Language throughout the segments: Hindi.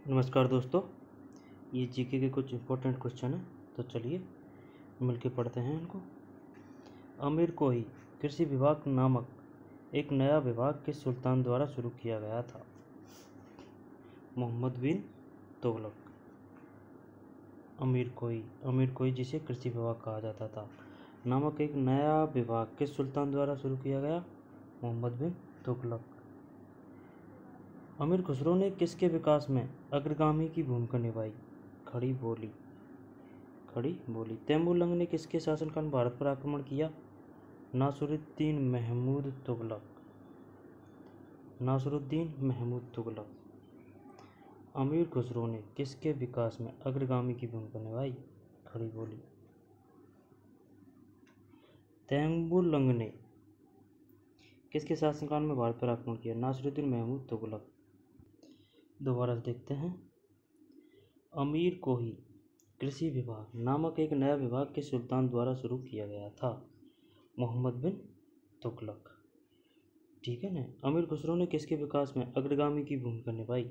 नमस्कार दोस्तों, ये जीके के कुछ इम्पोर्टेंट क्वेश्चन हैं, तो चलिए मिलके पढ़ते हैं इनको। अमीर कोही कृषि विभाग नामक एक नया विभाग किस सुल्तान द्वारा शुरू किया गया था? मोहम्मद बिन तुगलक। अमीर कोही जिसे कृषि विभाग कहा जाता था नामक एक नया विभाग किस सुल्तान द्वारा शुरू किया गया? मोहम्मद बिन तुगलक। अमीर खुसरो ने किसके विकास में अग्रगामी की भूमिका निभाई? खड़ी बोली। तैमूर लंग ने किसके शासनकाल में भारत पर आक्रमण किया? नासिरुद्दीन महमूद तुगलक। अमीर खुसरो ने किसके विकास में अग्रगामी की भूमिका निभाई? खड़ी बोली। तैमूर लंग ने किसके शासनकाल में भारत पर आक्रमण किया? नासिरुद्दीन महमूद तुगलक। दोबारा देखते हैं। अमीर कोही कृषि विभाग नामक एक नया विभाग किस सुल्तान द्वारा शुरू किया गया था? मोहम्मद बिन तुगलक। ठीक है ना। अमीर खुसरो ने किसके विकास में अग्रगामी की भूमिका निभाई?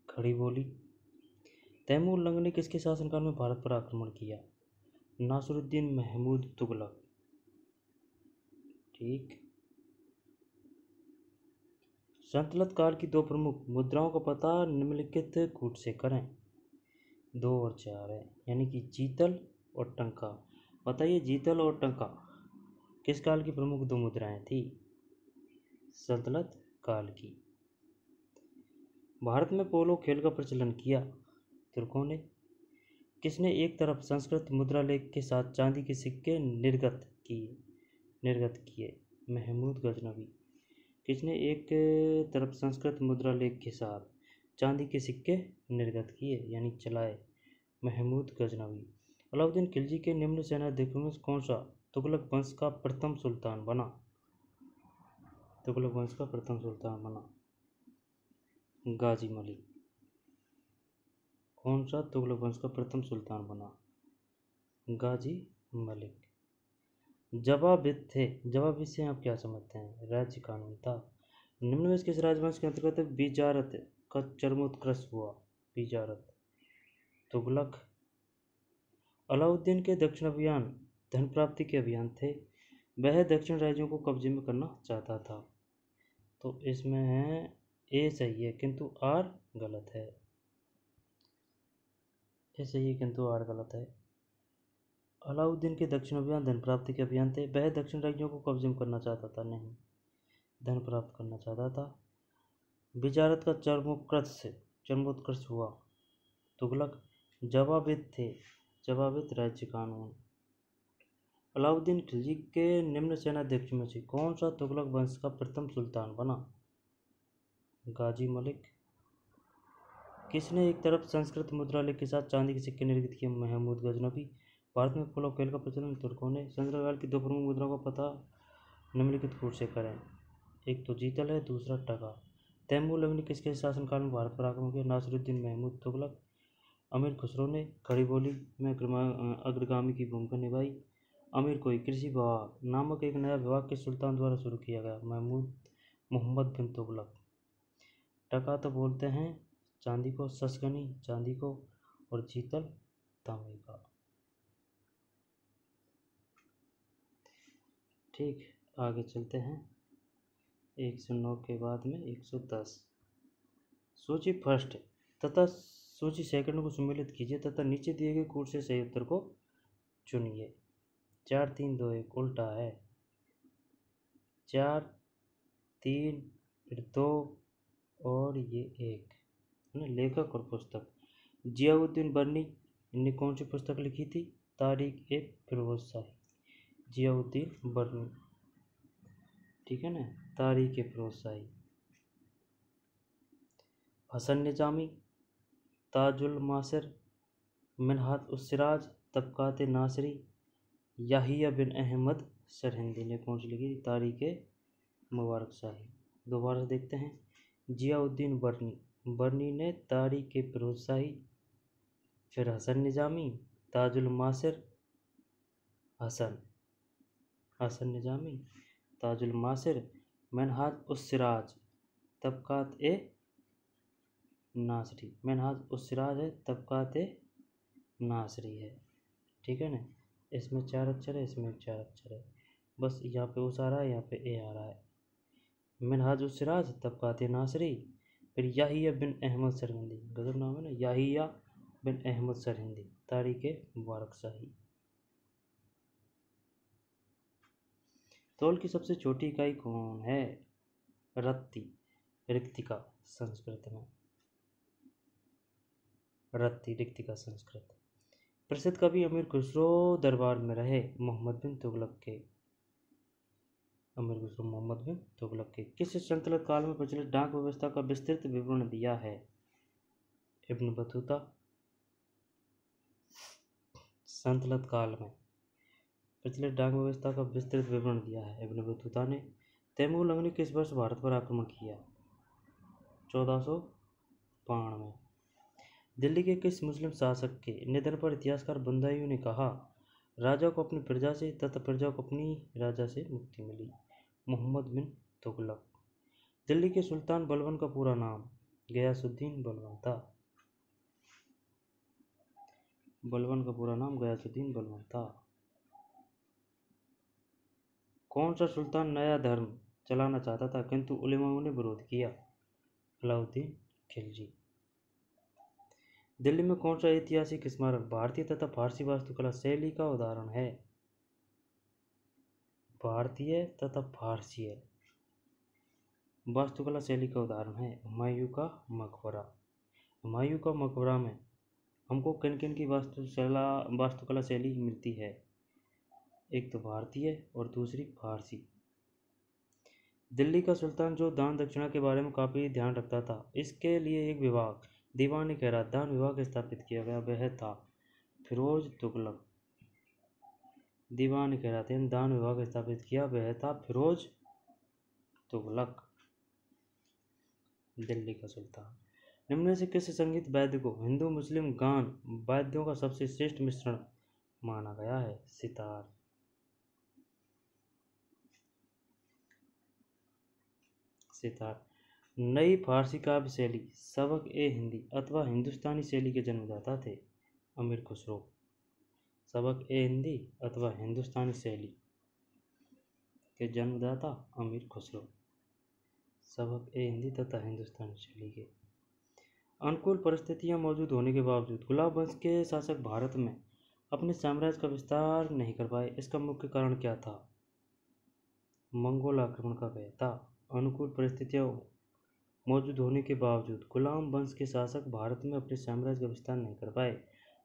खड़ी बोली। तैमूर लंग ने किसके शासनकाल में भारत पर आक्रमण किया? नासिरुद्दीन महमूद तुगलक। ठीक। सल्तनत काल की दो प्रमुख मुद्राओं का पता निम्नलिखित कूट से करें। 2 और 4 है, यानी कि जीतल और टंका। बताइए, जीतल और टंका किस काल की प्रमुख 2 मुद्राएं थी? सल्तनत काल की। भारत में पोलो खेल का प्रचलन किया तुर्कों ने। किसने एक तरफ संस्कृत मुद्रा लेख के साथ चांदी के सिक्के निर्गत किए? महमूद गजनवी। किसने एक तरफ संस्कृत मुद्रा लेख के साथ चांदी के सिक्के निर्गत किए, यानी चलाए? महमूद गजनवी। अलाउद्दीन खिलजी के निम्न सेनाध्यक्षों में कौन सा तुगलक वंश का प्रथम सुल्तान बना? तुगलक वंश का प्रथम सुल्तान बना गाजी मलिक। कौन सा तुगलक वंश का प्रथम सुल्तान बना? गाजी मलिक। जवाबित से आप क्या समझते हैं? राज्य कानून था। निम्न में किस राजवंश के अंतर्गत बिजारत का चरमोत्कर्ष हुआ? बिजारत। तुगलक। अलाउद्दीन के दक्षिण अभियान धन प्राप्ति के अभियान थे। वह दक्षिण राज्यों को कब्जे में करना चाहता था। तो इसमें है ए सही है किंतु आर गलत है। ए सही है किंतु आर गलत है। अलाउद्दीन के दक्षिण अभियान धन प्राप्ति के अभियान थे। वह दक्षिण राज्यों को कब्जे में करना चाहता था, नहीं, धन प्राप्त करना चाहता था। बिजारत का चरमोत्कर्ष हुआ तुगलक। जवाबित राज्य कानून। अलाउद्दीन खिलजी के निम्न सेनाध्यक्ष में से कौन सा तुगलक वंश का प्रथम सुल्तान बना? गाजी मलिक। किसने एक तरफ संस्कृत मुद्रा लेख के साथ चांदी के सिक्के निर्मित किए? महमूद गजनवी। भारत में पोलो खेल का प्रचलन तुर्कों ने। संस्कृत काल की 2 प्रमुख मुद्राओं का पता निम्नलिखित कूट से करें। एक तो जीतल है, दूसरा टका। तैमूर लंग ने किसके शासनकाल में भारत पर आक्रमण किया? नासिरुद्दीन महमूद तुगलक। अमीर खुसरो ने खड़ी बोली में अग्रगामी की भूमिका निभाई। अमीर कोही कृषि विभाग नामक एक नया विभाग किस सुल्तान द्वारा शुरू किया गया? मोहम्मद बिन तुगलक। टका तो बोलते हैं चांदी को, ससगनी चांदी को, और जीतल तांबे का। ठीक, आगे चलते हैं। 109 के बाद में 110। सूची फर्स्ट तथा सूची सेकंड को सम्मिलित कीजिए तथा नीचे दिए गए कूट से सही उत्तर को चुनिए। 4 3 2 1 उल्टा है। 4 3 फिर 2 और ये 1। लेखक और पुस्तक। जियाउद्दीन बर्नी ने कौन सी पुस्तक लिखी थी? तारीख ए फिरोज शाही। जियाउद्दीन बर्नी, ठीक है ना, तारीख ए फिरोज शाही। हसन निजामी, ताजुल मासिर, मिन्हाज उस सिराज, तबकात नासरी, याहिया बिन अहमद सरहिंदी ने कौन सी लिखी थी? तारीख मुबारक शाही। दोबारा देखते हैं। जियाउद्दीन बर्नी ने तारीख फिरोज शाही, फिर हसन निजामी, ताजुल मासिर, हसन निजामी, ताजुल मासिर, मिन्हाज उस सिराज, तबकात नासरी। मिनहाज उस सिराज है तबकाते नासरी है। ठीक है ना, इसमें 4 अक्षर है, इसमें 4 अक्षर है, बस यहाँ पे उस आ रहा है, यहाँ पे ए आ रहा है। मिनहाज उस सिराज तबकाते नासरी। फिर याहिया बिन अहमद सरहिंदी, गजब नाम है ना, याहिया बिन अहमद सरहिंदी, तारीख मुबारक शाही। तौल की सबसे छोटी इकाई कौन है? रत्ती, रिक्तिका संस्कृत में, रत्ती रिक्तिका संस्कृत। प्रसिद्ध कवि अमीर खुसरो दरबार में रहे, मोहम्मद बिन तुगलक के। अमीर खुसरो मोहम्मद बिन तुगलक के। किस सल्तनत काल में प्रचलित डाक व्यवस्था का विस्तृत विवरण दिया है? Ibn Battuta. सल्तनत काल में प्रचलित डाक व्यवस्था का विस्तृत विवरण दिया है इब्न बतूता ने। तैमूर लंग ने किस वर्ष भारत पर आक्रमण किया? 1492। दिल्ली के किस मुस्लिम शासक के निधन पर इतिहासकार बंदायूं ने कहा, राजा को अपनी प्रजा से तथा प्रजा को अपनी राजा से मुक्ति मिली? मोहम्मद बिन तुगलक। दिल्ली के सुल्तान बलबन का पूरा नाम? गयासुद्दीन बलबन था। बलबन का पूरा नाम गयासुद्दीन बलबन था। कौन सा सुल्तान नया धर्म चलाना चाहता था किंतु उलेमाओं ने विरोध किया? अलाउद्दीन खिलजी। दिल्ली में कौन सा ऐतिहासिक स्मारक भारतीय तथा फारसी वास्तुकला शैली का उदाहरण है? भारतीय तथा फारसी वास्तुकला शैली का उदाहरण है हुमायूं का मकबरा। हुमायूं का मकबरा में हमको किन किन की वास्तुकला शैली मिलती है? एक तो भारतीय और दूसरी फारसी। दिल्ली का सुल्तान जो दान दक्षिणा के बारे में काफ़ी ध्यान रखता था, इसके लिए एक विभाग दीवान खैरात दान विभाग स्थापित किया गया, वह था फिरोज तुगलक। दीवान खैरात दान विभाग स्थापित किया, वह था फिरोज तुगलक, दिल्ली का सुल्तान। निम्न में से किस संगीत वाद्य को हिंदू मुस्लिम गान वाद्यों का सबसे श्रेष्ठ मिश्रण माना गया है? सितार। सितार। नई फारसी काव्य शैली सबक ए हिंदी अथवा हिंदुस्तानी शैली के जन्मदाता थे? अमीर खुसरो। सबक ए हिंदी अथवा हिंदुस्तानी शैली के जन्मदाता अमीर खुसरो। सबक ए हिंदी तथा हिंदुस्तानी शैली के। अनुकूल परिस्थितियां मौजूद होने के बावजूद गुलाब वंश के शासक भारत में अपने साम्राज्य का विस्तार नहीं कर पाए, इसका मुख्य कारण क्या था? मंगोल आक्रमण का भय था। अनुकूल परिस्थितियां मौजूद होने के बावजूद गुलाम वंश के शासक भारत में अपने साम्राज्य का विस्तार नहीं कर पाए,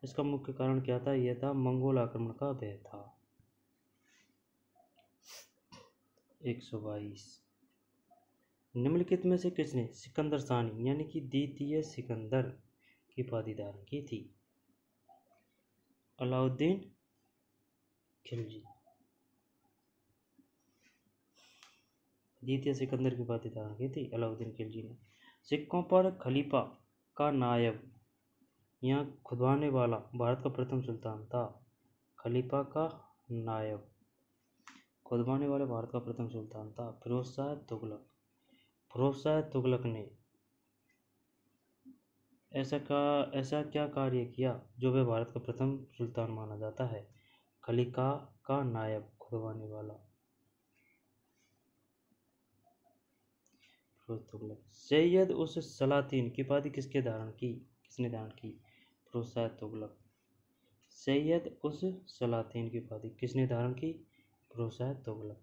इसका मुख्य कारण क्या था? यह था मंगोल आक्रमण का भय था। 122। निम्नलिखित में से किसने सिकंदर सानी यानी कि द्वितीय सिकंदर की उपाधि धारण की थी? अलाउद्दीन खिलजी। द्वितीय सिकंदर की उपाधि धारण की थी अलाउद्दीन खिलजी ने। सिक्कों पर खलीफा का नायब या खुदवाने वाला भारत का प्रथम सुल्तान था? खलीफा का नायब खुदवाने वाला भारत का प्रथम सुल्तान था फिरोज शाह तुगलक। फिरोज शाह तुगलक ने ऐसा क्या कार्य किया जो वह भारत का प्रथम सुल्तान माना जाता है? खलीफा का नायब खुदवाने वाला फिरोज तुगलक। सैयद उस सलातीन की उपाधि किसने धारण की? फिरोज शाह तुगलक। सैयद उस सलातीन की उपाधि किसने धारण की? फिरोज शाह तुगलक।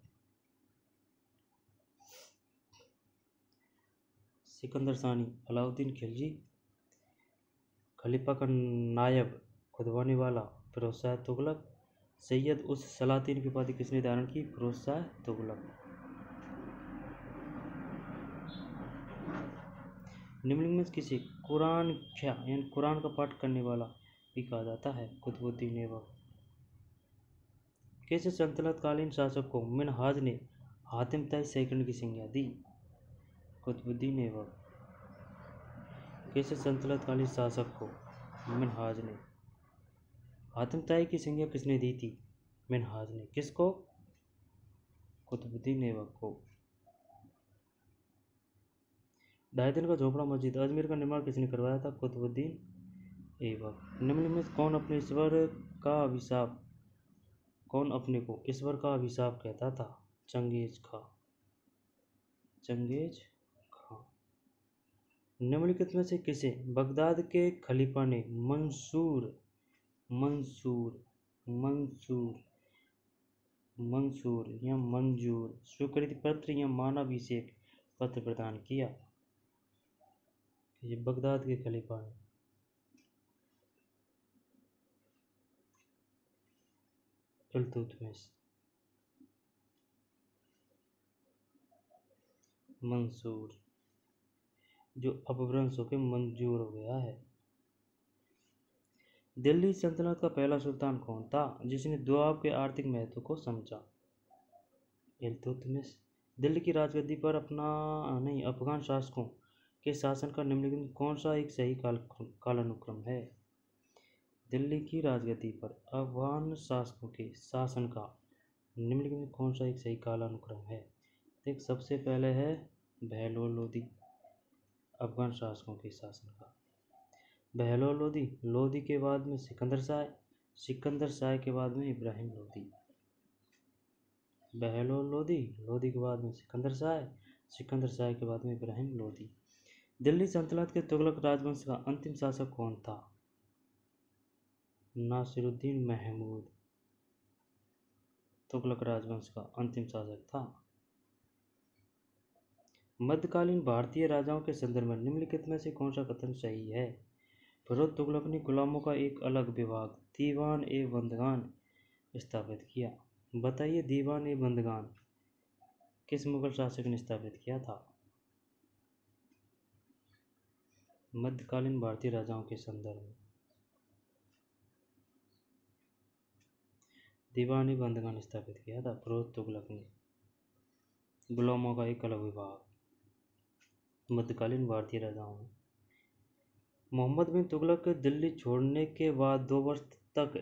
सिकंदर सानी अलाउद्दीन खिलजी, खलीफा का नायब खुदवाने वाला फिरोज शाह तुगलक, सैयद उस सलातीन की उपाधि किसने धारण की? फिरोज शाह तुगलक। निम्न में किसी कुरान यानी कुरान का पाठ करने वाला भी कहा जाता है? कुतुबुद्दीन ऐबक। किस सल्तनतकालीन शासक को मिनहाज ने हातिम ताई सेकंड की संज्ञा दी? कुतुबुद्दीन ऐबक। किस सल्तनतकालीन शासक को मिनहाज ने हातिम ताई की संज्ञा किसने दी थी? मिनहाज ने। किसको? कुतुबुद्दीन ऐबक को। ढाई दिन का झोपड़ा मस्जिद। अजमेर का निर्माण किसने करवाया था? कुतुबुद्दीन ऐबक। निम्न में कौन अपने को ईश्वर का अभिशाप कहता था? चंगेज खां। निम्नलिखित में से किसे बगदाद के खलीफा ने मंजूर स्वीकृति पत्र या मानाभिषेक पत्र प्रदान किया? ये बगदाद के खलीफा ने। इल्तुतमिश। मंसूर जो अपभ्रंश होकर मंजूर हो गया है। दिल्ली सल्तनत का पहला सुल्तान कौन था जिसने दोआब के आर्थिक महत्व को समझा? इल्तुतमिश। दिल्ली की राजगद्दी पर अफगान शासकों के शासन का निम्नलिखित में कौन सा एक सही कालानुक्रम है? दिल्ली की राजगद्दी पर अफगान शासकों के शासन का निम्नलिखित में कौन सा एक सही कालानुक्रम है? देख, सबसे पहले है बहलोल लोदी, अफगान शासकों के शासन का। बहलोल लोदी के बाद में सिकंदर शाह के बाद में इब्राहिम लोदी। बहलोल लोदी के बाद में सिकंदर शाह के बाद में इब्राहिम लोदी। दिल्ली सल्तनत के तुगलक राजवंश का अंतिम शासक कौन था? नासिरुद्दीन महमूद तुगलक राजवंश का अंतिम शासक था। मध्यकालीन भारतीय राजाओं के संदर्भ में निम्नलिखित में से कौन सा कथन सही है? फिरोज तुगलक ने गुलामों का एक अलग विभाग दीवान ए बंदगान स्थापित किया। बताइए, दीवान ए बंदगान किस मुगल शासक ने स्थापित किया था? मध्यकालीन भारतीय राजाओं के संदर्भ में दीवान ए बंदगान स्थापित किया था फिरोज तुगलक ने। गुलामों का एक अलग विभाग मध्यकालीन भारतीय राजाओं में। मोहम्मद बिन तुगलक दिल्ली छोड़ने के बाद 2 वर्ष तक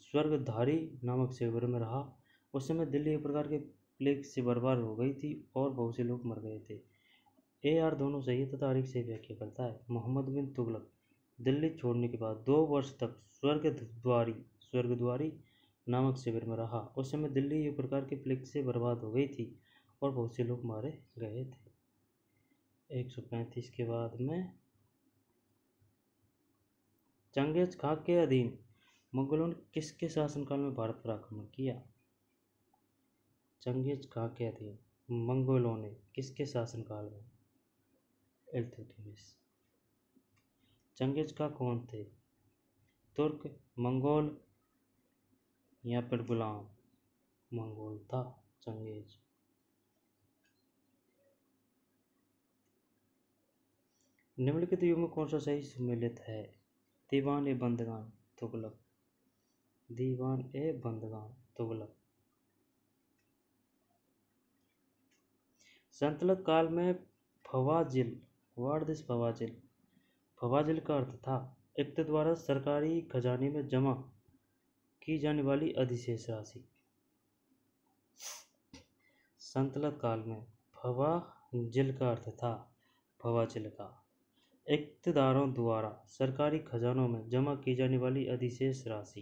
स्वर्गधारी नामक शिविर में रहा। उस समय दिल्ली एक प्रकार के प्लेग से बर्बाद हो गई थी और बहुत से लोग मर गए थे। AR दोनों सही है तथा से व्याख्या करता है। मोहम्मद बिन तुगलक दिल्ली छोड़ने के बाद 2 वर्ष तक स्वर्गद्वारी नामक शिविर में रहा। उस समय दिल्ली एक प्रकार के प्लेग से बर्बाद हो गई थी और बहुत से लोग मारे गए थे। 135 के बाद में चंगेज खां के अधीन मुगलों ने किसके शासनकाल में भारत पर आक्रमण किया? चंगेज खां के अधीन मंगोलों ने किसके शासनकाल में? इल्तुतमिश। चंगेज खां कौन थे? तुर्क, मंगोल या फिर गुलाम? मंगोल था चंगेज। निम्नलिखित युग में कौन सा सही सुमेलित है? दीवान ए बंदगान तुगलक। सल्तनत काल में फवाजिल का अर्थ था इक्त द्वारा सरकारी खजाने में जमा की जाने वाली अधिशेष राशि। सल्तनत काल में फवाजिल का अर्थ था इक्तदारों द्वारा सरकारी खजानों में जमा की जाने वाली अधिशेष राशि।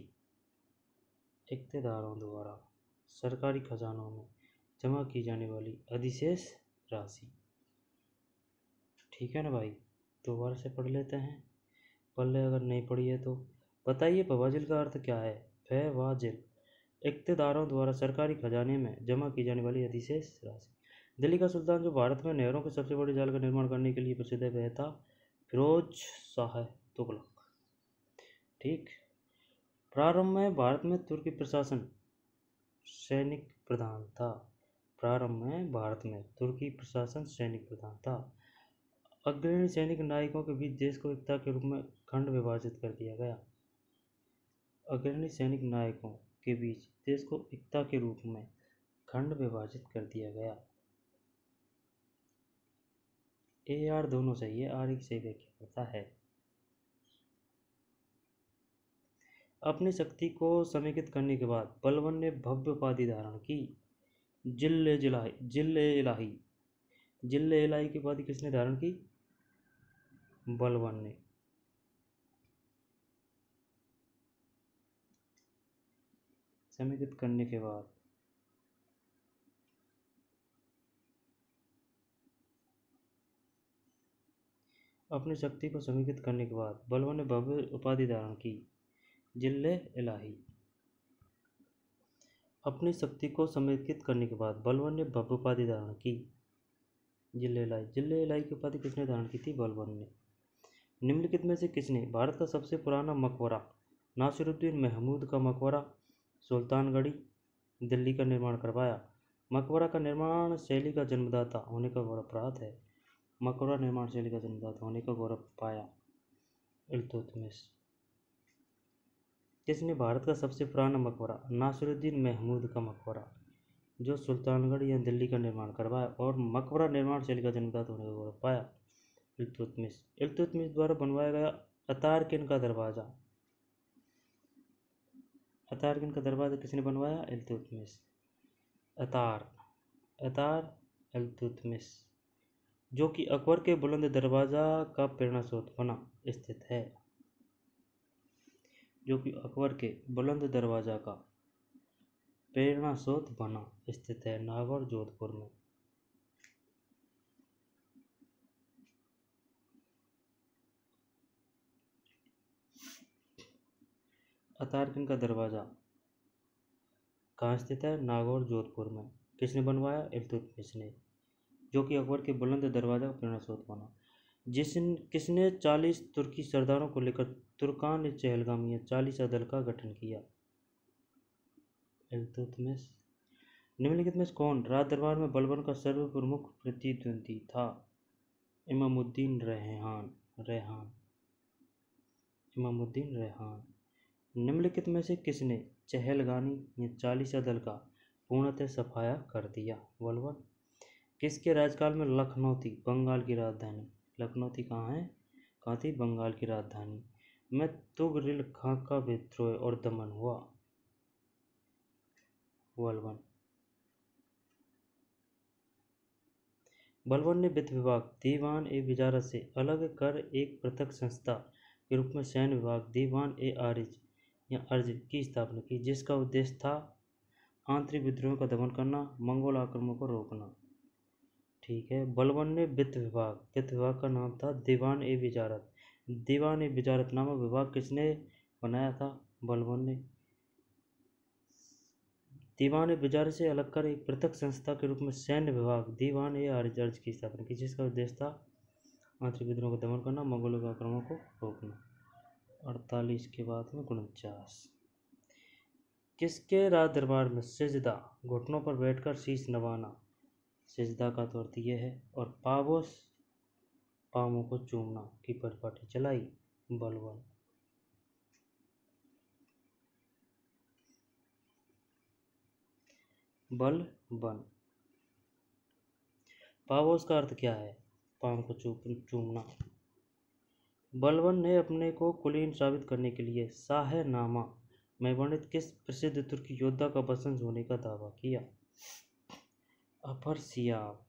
इक्तदारों द्वारा सरकारी खजानों में जमा की जाने वाली अधिशेष राशि। ठीक है ना भाई, दोबारा से पढ़ लेते हैं, पढ़ ले अगर नहीं पढ़ी है तो। बताइए फवाजिल का अर्थ क्या है? फवाजिल इक्तदारों द्वारा सरकारी खजाने में जमा की जाने वाली अधिशेष राशि। दिल्ली का सुल्तान जो भारत में नहरों के सबसे बड़े जाल का निर्माण करने के लिए प्रसिद्ध है वह था फिरोज शाह तुगलक। ठीक। प्रारंभ में भारत में तुर्की प्रशासन सैनिक प्रधान था। अग्रणी सैनिक नायकों के बीच देश को एकता के रूप में खंड विभाजित कर दिया गया। अग्रणी सैनिक नायकों के बीच देश को एकता के रूप में खंड विभाजित कर दिया गया। AR दोनों सही है, R एक सही व्याख्या करता है। अपनी शक्ति को समेकित करने के बाद बलबन ने भव्य उपाधि धारण की जिल्ल-ए-इलाही जिले इलाही की उपाधि किसने धारण की? बलबन ने। समेकित करने के बाद अपनी शक्ति को समेकित करने के बाद बलबन ने भव्य उपाधि धारण की, जिले इलाही। अपनी शक्ति को समेकित करने के बाद बलबन ने भव्य उपाधि धारण की, जिले इलाही। जिले इलाही की उपाधि किसने धारण की थी? बलबन ने। निम्नलिखित में से किसने भारत का सबसे पुराना मकबरा नासिरुद्दीन महमूद का मकबरा सुल्तानगढ़ी दिल्ली का निर्माण करवाया? मकबरा का निर्माण शैली का जन्मदाता होने का गौरव प्राप्त है। मकबरा निर्माण शैली का जन्मदाता होने का गौरव पाया, इल्तुतमिश। किसने भारत का सबसे पुराना मकबरा नासिरुद्दीन महमूद का मकबरा जो सुल्तानगढ़ या दिल्ली का निर्माण करवाया और मकबरा निर्माण शैली का जन्मदाता होने का गौरव पाया? इल्तुतमिश। इल्तुतमिश द्वारा बनवाया गया अतारकिन का दरवाजा, अतारकिन का दरवाजा किसने बनवाया? इल्तुतमिश। अतार इल्तुतमिश, जो कि अकबर के बुलंद दरवाजा का प्रेरणा स्रोत बना स्थित है, जो कि अकबर के बुलंद दरवाजा का प्रेरणा स्रोत बना स्थित है, नागौर जोधपुर में। अतारकिन का दरवाजा कहाँ स्थित है? नागौर जोधपुर में। किसने बनवाया? इल्तुतमिश ने, जो कि अकबर के बुलंद दरवाजा का प्रेरणा स्रोत बना। किसने 40 तुर्की सरदारों को लेकर तुर्कान चहलगामी या 40 दल का गठन किया? इल्तुतमिश। निम्नलिखित में से कौन राज दरबार में बलबन का सर्वप्रमुख प्रतिद्वंदी था? इमामुद्दीन रेहान। निम्नलिखित में से किसने चहलगामी या 40 दल का पूर्णतः सफाया कर दिया? बलबन। किसके राजकाल में लखनऊ थी बंगाल की राजधानी? लखनऊ थी कहाँ थी? बंगाल की राजधानी में तुगरिल खां का विद्रोह और दमन हुआ? बलबन। बलबन ने वित्त विभाग दीवान ए वजारत से अलग कर एक पृथक संस्था के रूप में सैन्य विभाग दीवान ए आरिज या अर्ज की स्थापना की, जिसका उद्देश्य था आंतरिक विद्रोह का दमन करना, मंगोल आक्रमण को रोकना। ठीक है। बलबन ने वित्त विभाग का नाम था दीवान ए वजारत। दीवान ए वजारत नामक विभाग किसने बनाया था? बलबन ने। दीवान ए वजारत से अलग कर एक पृथक संस्था के रूप में सैन्य विभाग दीवान ए आरिज की स्थापना की, जिसका उद्देश्य था आंतरिक विद्रोह को दमन करना, मंगोलों के आक्रमण को रोकना। 48 के बाद में 49। किसके राज दरबार में सिजदा घुटनों पर बैठकर शीश नवाना, सिजदा का तो अर्थ यह है, और पावोस पामों को चूमना की परिपाटी चलाई? बलबन। बलबन। पावोस का अर्थ क्या है? पाम को चूमना। बलबन ने अपने को कुलीन साबित करने के लिए शाहनामा में वर्णित किस प्रसिद्ध तुर्की योद्धा का वंशज होने का दावा किया? अफरसियाब।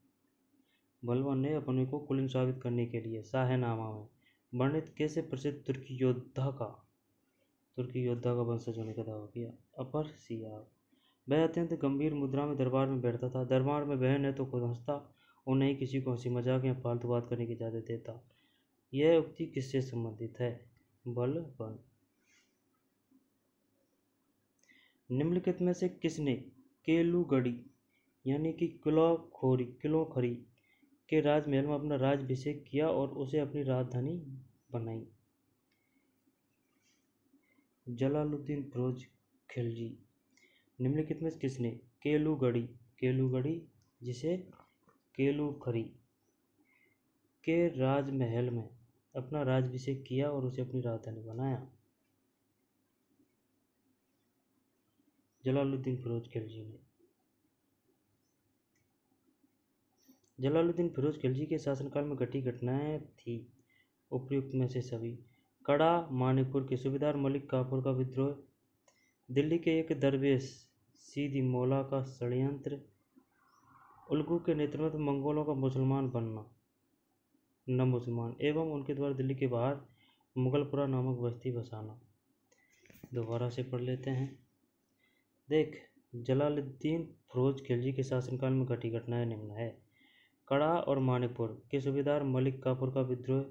बलबन ने अपने को कुलीन साबित करने के लिए शाहनामा में वर्णित किस प्रसिद्ध तुर्की योद्धा का वंशज होने का दावा किया? अफरसियाब। वह अत्यंत गंभीर मुद्रा में दरबार में बैठता था। दरबार में वह न तो खुद हंसता और न ही किसी को हंसी मजाक या फालतू बात करने की इजाजत देता। यह उक्ति किससे संबंधित है? बलबन। निम्नलिखित में से किसने केलूगढ़ी यानी कि किलोखरी के राजमहल में अपना राज्याभिषेक किया और उसे अपनी राजधानी बनाई? जलालुद्दीन फिरोज खिलजी। निम्नलिखित में किसने केलूगढ़ी जिसे केलूखरी के राजमहल में अपना राज्याभिषेक किया और उसे अपनी राजधानी बनाया? जलालुद्दीन फिरोज खिलजी ने। जलालुद्दीन फिरोज खिलजी के शासनकाल में घटी घटनाएं थी उपयुक्त में से सभी। कड़ा मानिकपुर के सूबेदार मलिक काफूर का विद्रोह, दिल्ली के एक दरवेश सीधी मौला का षड्यंत्र, उलगू के नेतृत्व में मंगोलों का मुसलमान बनना, न मुसलमान, एवं उनके द्वारा दिल्ली के बाहर मुगलपुरा नामक बस्ती बसाना। दोबारा से पढ़ लेते हैं। देख, जलालुद्दीन फिरोज खिलजी के शासनकाल में घटी घटनाएं निम्न है। कड़ा और मानिकपुर के सूबेदार मलिक काफूर का विद्रोह,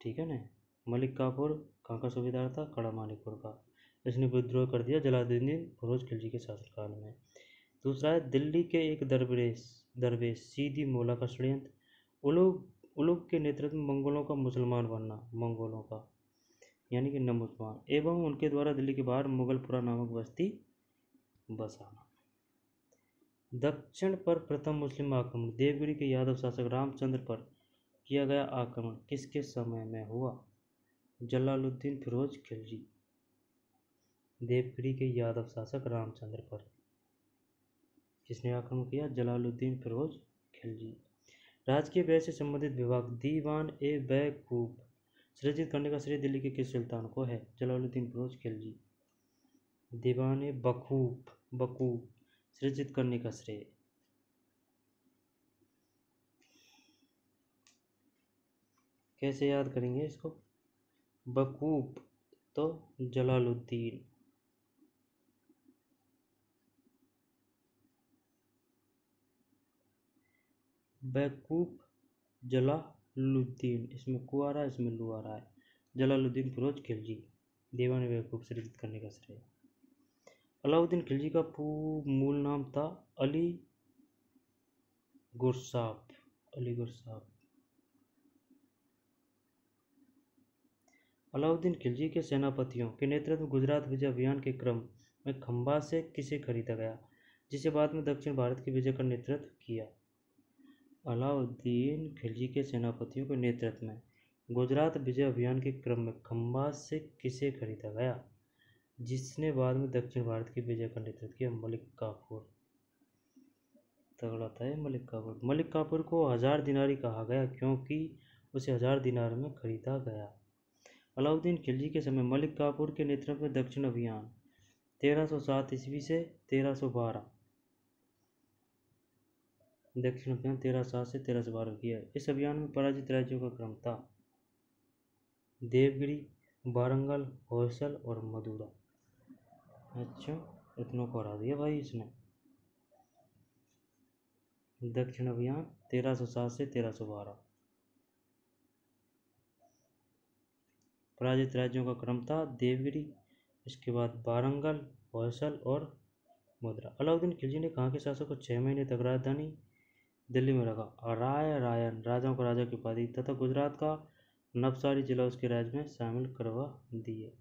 ठीक है ना। मलिक काफूर कहाँ का सूबेदार था? कड़ा मानिकपुर का। इसने विद्रोह कर दिया जलालुद्दीन फिरोज खिलजी के शासनकाल में। दूसरा है दिल्ली के एक दरवेश सीधी मोला का षड्यंत्र। उलुग के नेतृत्व में मंगोलों का मुसलमान बनना, मंगोलों का यानी कि न मुसलमान, एवं उनके द्वारा दिल्ली के बाहर मुगलपुरा नामक बस्ती बसाना। दक्षिण पर प्रथम मुस्लिम आक्रमण, देवगिरी के यादव शासक रामचंद्र पर किया गया आक्रमण किसके समय में हुआ? जलालुद्दीन फिरोज खिलजी। देवगिरी के यादव शासक रामचंद्र पर किसने आक्रमण किया? जलालुद्दीन फिरोज खिलजी। राजकीय व्यय से संबंधित विभाग दीवान ए बैकूफ सृजित करने का श्रेय दिल्ली के किस सुल्तान को है? जलालुद्दीन फिरोज खिलजी। दीवान ए बकूफ सृजित करने का श्रेय, कैसे याद करेंगे इसको? बकूफ तो जलालुद्दीन, बैकूफ जलालुद्दीन, इसमें कु आ रहा है, इसमें लू आ रहा है। जलालुद्दीन फिरोज खिलजी, दीवान बैकूफ सृजित करने का श्रेय। अलाउद्दीन खिलजी का मूल नाम था अली गुरसाप। अलाउद्दीन खिलजी के सेनापतियों के नेतृत्व में गुजरात विजय अभियान के क्रम में खंबा से किसे खरीदा गया, जिसे बाद में दक्षिण भारत की विजय का नेतृत्व किया? अलाउद्दीन खिलजी के सेनापतियों के नेतृत्व में गुजरात विजय अभियान के क्रम में खंबा से किसे खरीदा गया, जिसने बाद में दक्षिण भारत की विजय का नेतृत्व किया? मलिक काफूर। तगड़ा था ये मलिक काफूर। मलिक काफूर को 1000 दिनारी कहा गया क्योंकि उसे 1000 दिनार में खरीदा गया। अलाउद्दीन खिलजी के समय मलिक काफूर के नेतृत्व में दक्षिण अभियान 1307 ईस्वी से 1312, दक्षिण अभियान 1307 से 1312 किया। इस अभियान में पराजित राज्यों का क्रम था देवगिरी, वारंगल, होयसल और मदुरा। अच्छा, इतनों को हरा दिया भाई इसने। दक्षिण अभियान 1307 से 1312, पराजित राज्यों का क्रम था देवगिरी, इसके बाद वारंगल, होयसल और मदुरा। अलाउद्दीन खिलजी ने कहाँ के शासक को 6 महीने तक राजधानी दिल्ली में रखा? रायन राजाओं को राजा की उपाधि तथा गुजरात का नवसारी जिला उसके राज्य में शामिल करवा दिए।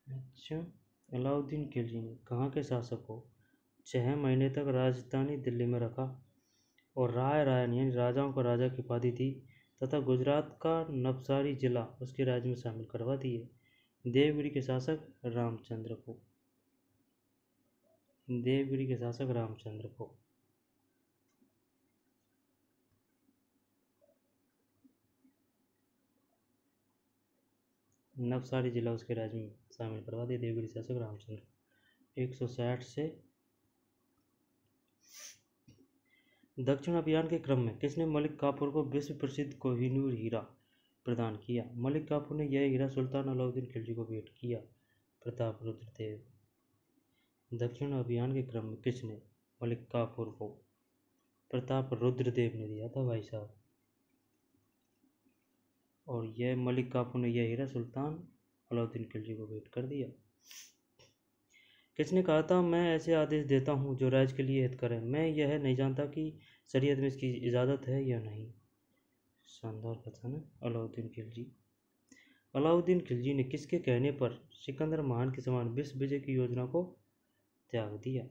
अच्छा, अलाउद्दीन खिलजी ने कहाँ के शासक को 6 महीने तक राजधानी दिल्ली में रखा और रायन यानी राजाओं को राजा की उपाधि दी तथा गुजरात का नवसारी जिला उसके राज्य में शामिल करवा दिए? देवगिरी के शासक रामचंद्र को। देवगिरी के शासक रामचंद्र को। नवसारी जिला उसके राज्य में शामिल करवा दिए देवगिरी शासक रामचंद्र। 160 से। दक्षिण अभियान के क्रम में किसने मलिक काफूर को विश्व प्रसिद्ध कोहिनूर हीरा प्रदान किया? मलिक काफूर ने यह हीरा सुल्तान अलाउद्दीन खिलजी को भेंट किया। प्रताप रुद्रदेव। दक्षिण अभियान के क्रम में किसने मलिक काफूर को? प्रताप रुद्रदेव ने दिया था भाई साहब। और यह मलिक काफूर ने यह हीरा सुल्तान अलाउद्दीन खिलजी को भेंट कर दिया। किसने कहा था मैं ऐसे आदेश देता हूँ जो राज्य के लिए हित करें, मैं यह नहीं जानता कि शरीयत में इसकी इजाज़त है या नहीं? शानदार कथन है अलाउद्दीन खिलजी। अलाउद्दीन खिलजी ने किसके कहने पर सिकंदर महान के समान विश्व विजय की योजना को त्याग दिया?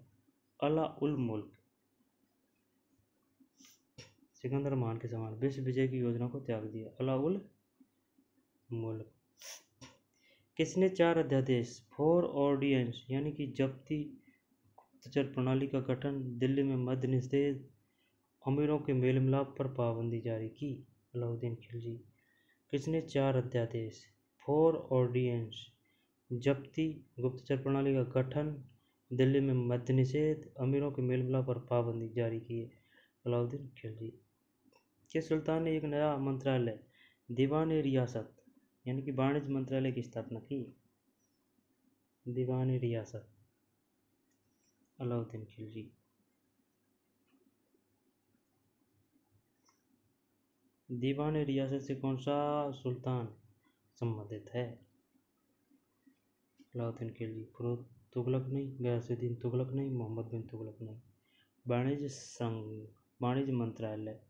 अला उल मुल्क। सिकंदर महान के समान विश्व विजय की योजना को त्याग दिया, अला उल मुल्क। किसने 4 अध्यादेश फॉर ऑर्डिनेंस यानी कि जब्ती गुप्तचर प्रणाली का गठन, दिल्ली में मद्य निषेध, अमीरों के मेल मिलाप पर पाबंदी जारी की? अलाउद्दीन खिलजी। किसने 4 अध्यादेश फॉर ऑर्डिनेंस, जब्ती गुप्तचर प्रणाली का गठन, दिल्ली में मद्य निषेध, अमीरों के मेल मिलाप पर पाबंदी जारी की है। अलाउद्दीन खिलजी। किस सुल्तान ने एक नया मंत्रालय दीवान रियासत यानी कि वाणिज्य मंत्रालय की स्थापना की? दीवान रियासत, अलाउद्दीन खिलजी। दीवान रियासत से कौन सा सुल्तान संबंधित है? अलाउद्दीन खिलजी। फिरोज तुगलक नहीं, गयासुद्दीन तुगलक नहीं, मोहम्मद बिन तुगलक नहीं। वाणिज्य संघ, वाणिज्य मंत्रालय।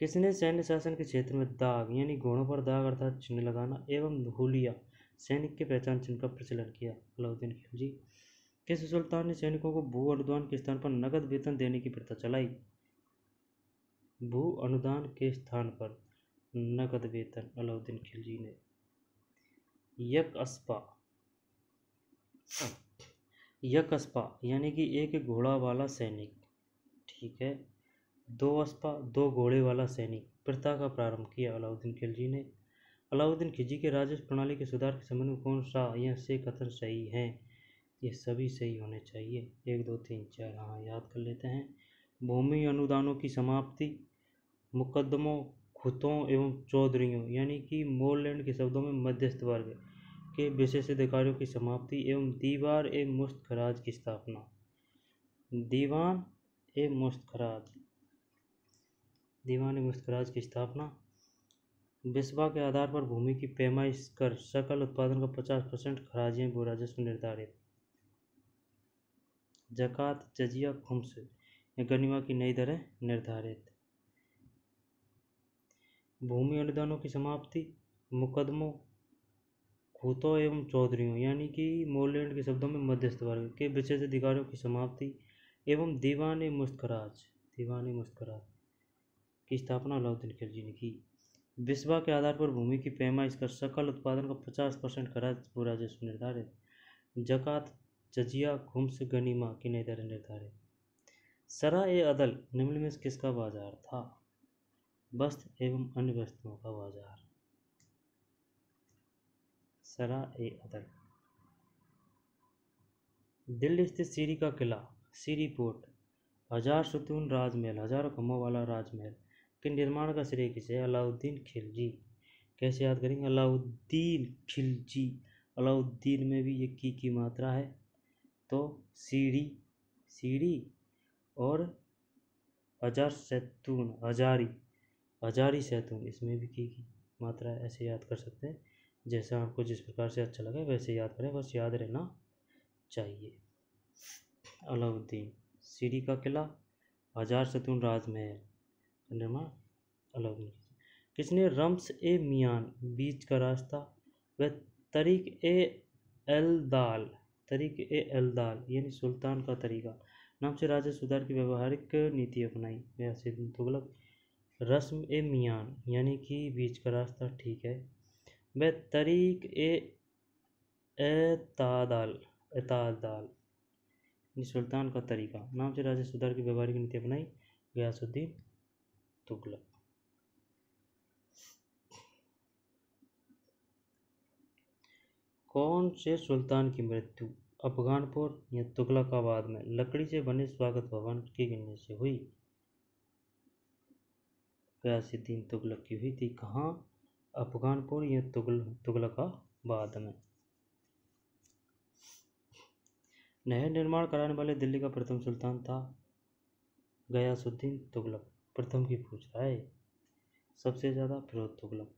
किसने सैन्य शासन के क्षेत्र में दाग यानी घोड़ों पर दाग अर्थात चिन्ह लगाना एवं हुलिया सैनिक के पहचान चिन्ह का प्रचलन किया? अलाउद्दीन खिलजी। किस सुल्तान ने सैनिकों को भू अनुदान के स्थान पर नगद वेतन देने की प्रथा चलाई? भू अनुदान के स्थान पर नगद वेतन, अलाउद्दीन खिलजी ने। यकस्पा, यकस्पा यानी कि एक घोड़ा वाला सैनिक, ठीक है। दो अस्पा, दो घोड़े वाला सैनिक प्रथा का प्रारंभ किया? अलाउद्दीन खिलजी ने। अलाउद्दीन खिलजी के राजस्व प्रणाली के सुधार के संबंध में कौन सा यह से कथन सही है? ये सभी सही होने चाहिए। 1 2 3 4, हाँ याद कर लेते हैं। भूमि अनुदानों की समाप्ति, मुकदमों, खुतों एवं चौधरियों यानी कि मोरलैंड के शब्दों में मध्यस्थ वर्ग के विशेषाधिकारियों की समाप्ति एवं दीवार ए मुश्त खराज की स्थापना। दीवान ए मुश्त खराज, दीवान ए मुश्त खराज की स्थापना। बिस्वा के आधार पर भूमि की पैमाइश कर सकल उत्पादन का 50% खराजियां भू राजस्व निर्धारित। जकात, जजिया, खुम्स या गनीमा की नई दरें निर्धारित। भूमि अनुदानों की समाप्ति, मुकदमों, खूतों एवं चौधरियों यानी कि मोरलैंड के शब्दों में मध्यस्थ वर्ग के विशेष अधिकारियों की समाप्ति एवं दीवान ए मुश्त खराज, दीवान ए मुश्त खराज की स्थापना अलाउद्दीन खिलजी ने की। बिस्वा के आधार पर भूमि की पैमाइश कर सकल उत्पादन का 50% खराज भू राजस्व निर्धारित। जकात, जजिया, खुम्स, गनीमा की नई दरें निर्धारित। सरा ए अदल निम्न में से किसका बाजार था? वस्त्र एवं अन्य वस्तुओं का बाजार। सरा ए अदल। दिल्ली स्थित सीरी का किला, सीरी फोर्ट, 1000 सुतून राजमहल, हजारों खम्भों वाला राजमहल के निर्माण का श्रेय किसे है? अलाउद्दीन खिलजी। कैसे याद करेंगे? अलाउद्दीन खिलजी। अलाउद्दीन में भी ये की मात्रा है, तो सीरी, सीरी और 1000 सैतून, हजारी, हजारी सैतून, इसमें भी की मात्रा है। ऐसे याद कर सकते हैं, जैसा आपको जिस प्रकार से अच्छा लगे वैसे याद करें, बस याद रहना चाहिए। अलाउद्दीन, सीरी का किला, 1000 सैतून राजमहल निर्माण अलाउद्दीन। किसने रम्स ए मियान, बीच का रास्ता व तरीक ए एलदाल, तरीक ए एलदाल यानी सुल्तान का तरीका नाम से राजस्व सुधार की व्यवहारिक नीति अपनाई? गयासुद्दीन तुगलक। रस्म ए मियान यानी कि बीच का रास्ता, ठीक है। वह तरीक ए एतादाल, एतादाल सुल्तान का तरीका नाम से राजस्व सुधार की व्यवहारिक नीति अपनाई? गयासुद्दीन तुगलक। कौन से सुल्तान की मृत्यु अफगानपुर या तुगलकाबाद में लकड़ी से बने स्वागत भवन के गिरने से हुई? गयासुद्दीन तुगलक की हुई थी। कहाँ? अफगानपुर या तुगलकाबाद में। नहर निर्माण कराने वाले दिल्ली का प्रथम सुल्तान था? गयासुद्दीन तुगलक। प्रथम की पूछ रहा है, सबसे ज़्यादा फिरोज तुगलक।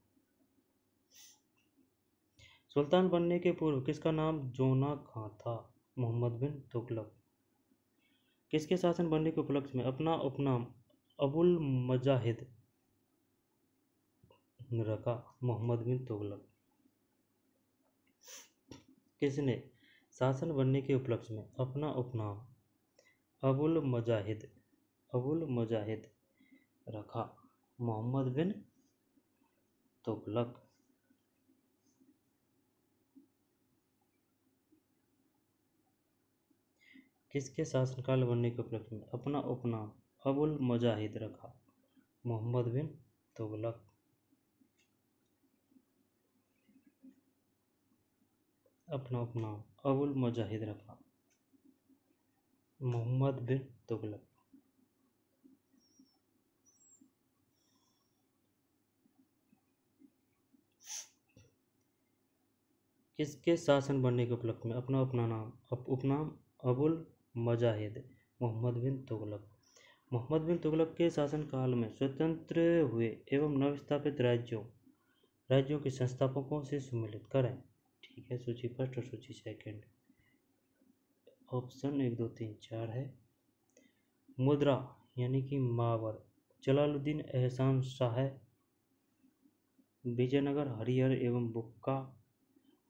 सुल्तान बनने के पूर्व किसका नाम जोना खां था? मोहम्मद बिन तुगलक। किसके शासन बनने के उपलक्ष्य में अपना उपनाम अबुल मजाहिद रखा? मोहम्मद बिन तुगलक। किसने शासन बनने के उपलक्ष्य में अपना उपनाम अबुल मजाहिद रखा? मोहम्मद बिन तुगलक। किसके शासनकाल बनने के उपलक्ष्य में अपना उपनाम अबुल मजाहिद रखा? मोहम्मद बिन तुगलक। अपना उपनाम अबुल मजाहिद रखा। मोहम्मद बिन तुगलक। किसके शासन बनने के उपलक्ष्य में अपना उपनाम अबुल मजाहिद मोहम्मद बिन तुगलक। मोहम्मद बिन तुगलक के शासनकाल में स्वतंत्र हुए एवं नवस्थापित राज्यों के संस्थापकों से सम्मिलित करें। ठीक है, सूची फर्स्ट और सूची सेकंड। ऑप्शन 1 2 3 4 है। मुद्रा यानी कि मावर जलालुद्दीन एहसान शाह, विजयनगर हरिहर एवं बुक्का,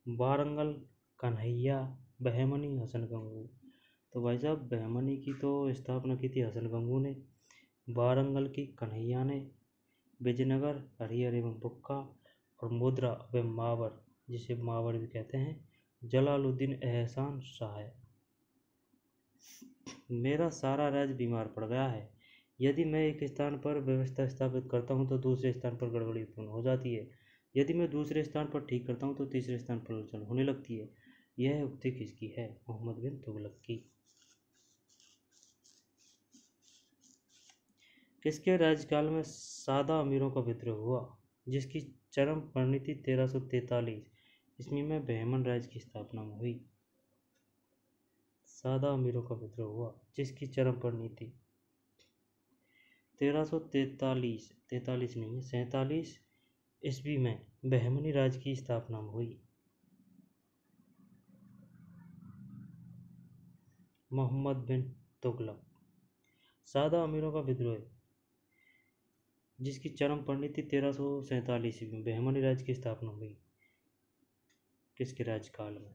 वारंगल कन्हैया, बहमनी हसन गंगू। तो भाई साहब बहमनी की तो स्थापना की थी हसन गंगू ने, वारंगल की कन्हैया ने, विजयनगर हरिहर एवं बुक्का, और मुद्रा व मावर जिसे मावर भी कहते हैं जलालुद्दीन एहसान शाह। मेरा सारा राज्य बीमार पड़ गया है। यदि मैं एक स्थान पर व्यवस्था स्थापित करता हूँ तो दूसरे स्थान पर गड़बड़ी उत्पन्न हो जाती है। यदि मैं दूसरे स्थान पर ठीक करता हूँ तो तीसरे स्थान पर उलझन होने लगती है। यह उक्ति किसकी है? मोहम्मद बिन तुगलक की। किसके राज्यकाल में सादा अमीरों का विद्रोह हुआ जिसकी चरम परिणति 1343 ईस्वी में बहमन राज्य की स्थापना में हुई? सादा अमीरों का विद्रोह हुआ जिसकी चरम परिणति 1343 नहीं है 47 ईस्वी में बहमनी राज्य की स्थापना में हुई। मोहम्मद बिन तुगलक। सादा अमीरों का विद्रोह जिसकी चरम परिणति 1347 ईस्वी में बहमनी राज्य की स्थापना हुई। किसके राज्यकाल में?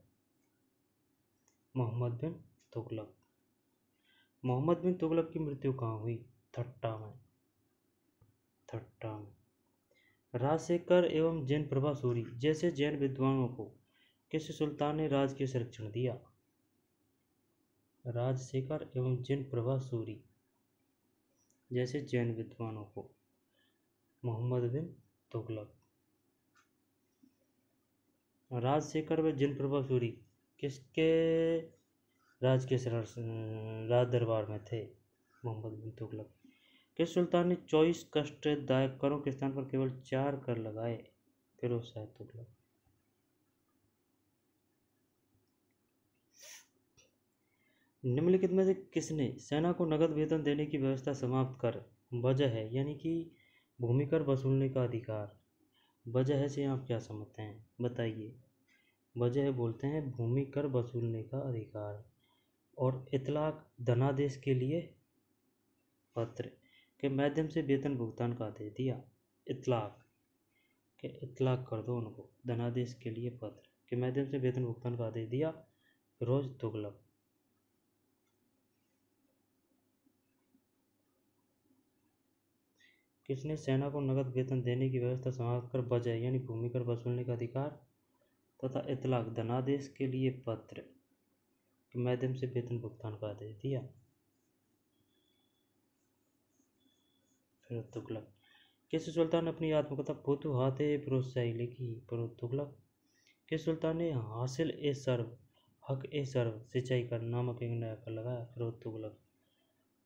मोहम्मद बिन तुगलक। मोहम्मद बिन तुगलक की मृत्यु कहाँ हुई? थट्टा में। राजशेखर एवं जैन प्रभा सूरी जैसे जैन विद्वानों को किस सुल्तान ने राज के संरक्षण दिया? राजशेखर एवं जैन प्रभा सूरी जैसे जैन विद्वानों को मोहम्मद बिन तुगलक। राजशेखर व जैन प्रभा सूरी किसके राज दरबार में थे? मोहम्मद बिन तुगलक। किस सुल्तान ने 24 कष्टदायक करों के स्थान पर केवल 4 कर लगाए? फिरोज शाह तुगलक। निम्नलिखित में से किसने सेना को नगद वेतन देने की व्यवस्था समाप्त कर वजह है यानी कि भूमि कर वसूलने का अधिकार? वजह है से आप क्या समझते हैं बताइए? वजह है बोलते हैं भूमि कर वसूलने का अधिकार, और इतलाक धनादेश के लिए पत्र के माध्यम से वेतन भुगतान का आदेश दिया। इतलाक कर दो उनको, धनादेश के लिए पत्र के माध्यम से वेतन भुगतान का आदेश दिया फिरोज तुगलक। किसने सेना को नगद वेतन देने की व्यवस्था समाप्त कर वजह यानी भूमि कर वसूलने का अधिकार तथा इतलाक धनादेश के लिए पत्र के माध्यम से वेतन भुगतान का आदेश दिया? फिरोज तुगलक। किस सुल्तान ने अपनी आत्मकथा फुतुहाते फिरोजशाही लिखी? फिरोज तुगलक। किस सुल्तान ने हासिल ए सर्व हक ए सर्व सिंचाई का नामक एक नया कर लगाया? फिरोज तुगलक।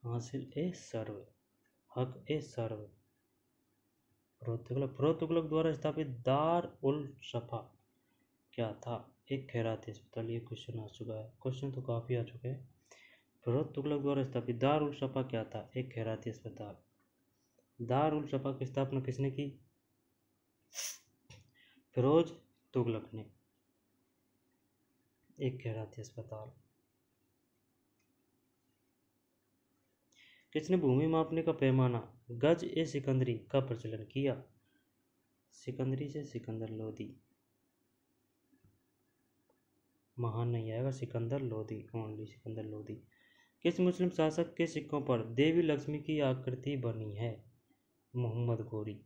हासिल ए सर्व हक ए सर्व फिरोज तुगलक द्वारा स्थापित दार उल सफा क्या था? एक खैराती अस्पताल। ये क्वेश्चन आ चुका है, क्वेश्चन तो काफ़ी आ चुके हैं। फिरोज तुगलक द्वारा स्थापित दार उल सफा क्या था? एक खैराती अस्पताल। दार उल सफा की स्थापना किसने की? फिरोज तुगलक ने। एक खैराती अस्पताल। किसने भूमि मापने का पैमाना गज ए सिकंदरी का प्रचलन किया? सिकंदरी से सिकंदर लोदी। महान नहीं आएगा, सिकंदर लोदी, ओनली सिकंदर लोदी। किस मुस्लिम शासक के सिक्कों पर देवी लक्ष्मी की आकृति बनी है? मोहम्मद गोरी।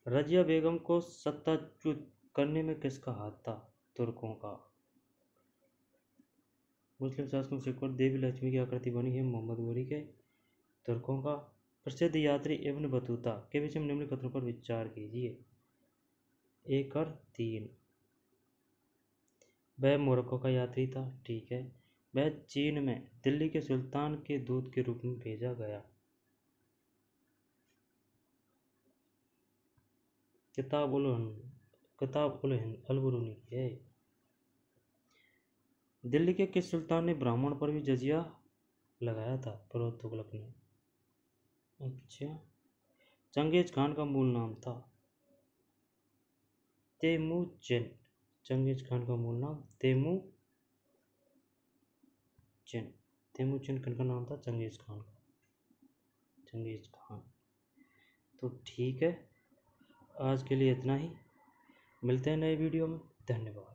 रजिया बेगम को सत्ताच्युत करने में किसका हाथ था? तुर्कों का। मुस्लिम शासकों के सिक्कों पर देवी लक्ष्मी की आकृति बनी है मोहम्मद गोरी के, तुर्कों का। प्रसिद्ध यात्री इब्न बतूता के विषय में निम्न कथनों पर विचार कीजिए। 1 और 3। वह मोरक्को का यात्री था, ठीक है। वह चीन में दिल्ली के सुल्तान के दूत के रूप में भेजा गया। किताब उल अलबरूनी की है। दिल्ली के किस सुल्तान ने ब्राह्मण पर भी जजिया लगाया था? फिरोज तुगलक ने। अच्छा। चंगेज खान का मूल नाम था? तेमुजिन। चंगेज खान का मूल नाम तेमुजिन। तेमुजिन खान का नाम था चंगेज खान का। Genghis Khan. तो ठीक है, आज के लिए इतना ही। मिलते हैं नए वीडियो में। धन्यवाद।